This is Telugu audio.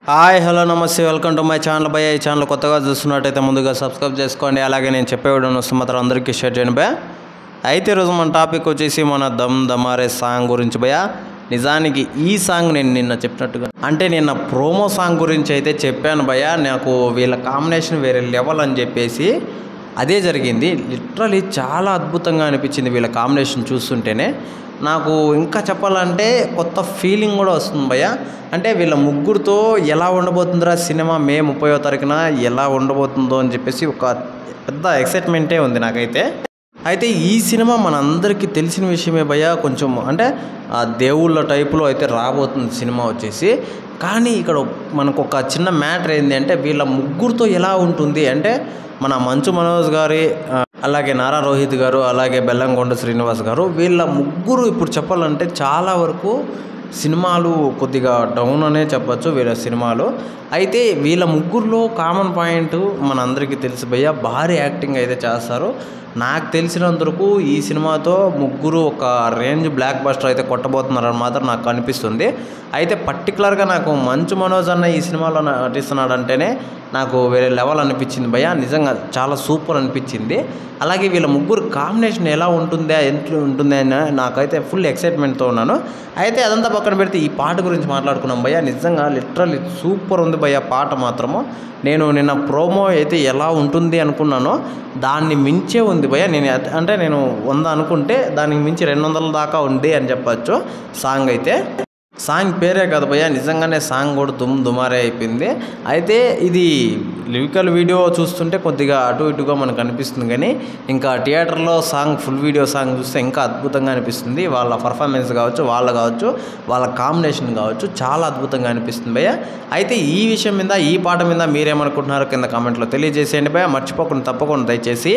హాయ్ హలో నమస్తే వెల్కమ్ టు మై ఛానల్ భయ్య. ఈ ఛానల్ కొత్తగా చూస్తున్నట్టయితే ముందుగా సబ్స్క్రైబ్ చేసుకోండి. అలాగే నేను చెప్పే వీడియోని వస్తే మాత్రం అందరికీ షేర్ చేయండి భయ్య. అయితే ఈరోజు మన టాపిక్ వచ్చేసి మన దమ్ దమారే సాంగ్ గురించి భయ్య. నిజానికి ఈ సాంగ్ నేను నిన్న చెప్పినట్టుగా అంటే నిన్న ప్రోమో సాంగ్ గురించి అయితే చెప్పాను భయ్య. నాకు వీళ్ళ కాంబినేషన్ వేరే లెవెల్ అని చెప్పేసి అదే జరిగింది. లిటరలీ చాలా అద్భుతంగా అనిపించింది వీళ్ళ కాంబినేషన్ చూస్తుంటేనే. నాకు ఇంకా చెప్పాలంటే కొత్త ఫీలింగ్ కూడా వస్తుంది భయ్య. అంటే వీళ్ళ ముగ్గురితో ఎలా ఉండబోతుందిరా సినిమా మే 30వ తారీఖున ఎలా ఉండబోతుందో అని చెప్పేసి ఒక పెద్ద ఎక్సైట్మెంటే ఉంది నాకైతే. అయితే ఈ సినిమా మనందరికీ తెలిసిన విషయమే భయ్య. కొంచెం అంటే దేవుళ్ళ టైపులో అయితే రాబోతుంది సినిమా వచ్చేసి. కానీ ఇక్కడ మనకు ఒక చిన్న మ్యాటర్ ఏంటి అంటే వీళ్ళ ముగ్గురితో ఎలా ఉంటుంది అంటే మన మంచు మనోజ్ గారి అలాగే నారా రోహిత్ గారు అలాగే బెల్లంకొండ శ్రీనివాస్ గారు వీళ్ళ ముగ్గురు ఇప్పుడు చెప్పాలంటే చాలా వరకు సినిమాలు కొద్దిగా డౌన్ అనే చెప్పచ్చు వీళ్ళ సినిమాలు. అయితే వీళ్ళ ముగ్గురులో కామన్ పాయింట్ మనందరికీ తెలుసు భయ్య, భారీ యాక్టింగ్ అయితే చేస్తారు. నాకు తెలిసినంతవరకు ఈ సినిమాతో ముగ్గురు ఒక రేంజ్ బ్లాక్ బస్టర్ అయితే కొట్టబోతున్నారని మాత్రం నాకు అనిపిస్తుంది. అయితే పర్టికులర్గా నాకు మంచు మనోజ్ అన్న ఈ సినిమాలో నటిస్తున్నాడంటేనే నాకు వేరే లెవెల్ అనిపించింది భయ్య. నిజంగా చాలా సూపర్ అనిపించింది. అలాగే వీళ్ళ ముగ్గురు కాంబినేషన్ ఎలా ఉంటుందా ఎంత ఉంటుంది అని నాకైతే ఫుల్ ఎక్సైట్మెంట్తో ఉన్నాను. అయితే అదంతా పక్కన పెడితే ఈ పాట గురించి మాట్లాడుకున్నాం భయ్య. నిజంగా లిటరల్లీ సూపర్ ఉంది భయ్య పాట మాత్రము. నేను నిన్న ప్రోమో అయితే ఎలా ఉంటుంది అనుకున్నానో దాన్ని మించే ఉంది భయ్య. నేను 100 అనుకుంటే దానికి మించి 200 దాకా ఉంది అని చెప్పచ్చు సాంగ్ అయితే. సాంగ్ పేరే కాదు భయ్య, నిజంగానే సాంగ్ కూడా దుమారే అయిపోయింది. అయితే ఇది లిరికల్ వీడియో చూస్తుంటే కొద్దిగా అటు ఇటుగా మనకు అనిపిస్తుంది, కానీ ఇంకా థియేటర్లో సాంగ్ ఫుల్ వీడియో సాంగ్ చూస్తే ఇంకా అద్భుతంగా అనిపిస్తుంది. వాళ్ళ పర్ఫార్మెన్స్ కావచ్చు, వాళ్ళ కాంబినేషన్ కావచ్చు, చాలా అద్భుతంగా అనిపిస్తుంది భయ్య. అయితే ఈ విషయం మీద ఈ పాట మీద మీరేమనుకుంటున్నారో కింద కామెంట్లో తెలియజేసేయండి భయ్య. మర్చిపోకుండా తప్పకుండా దయచేసి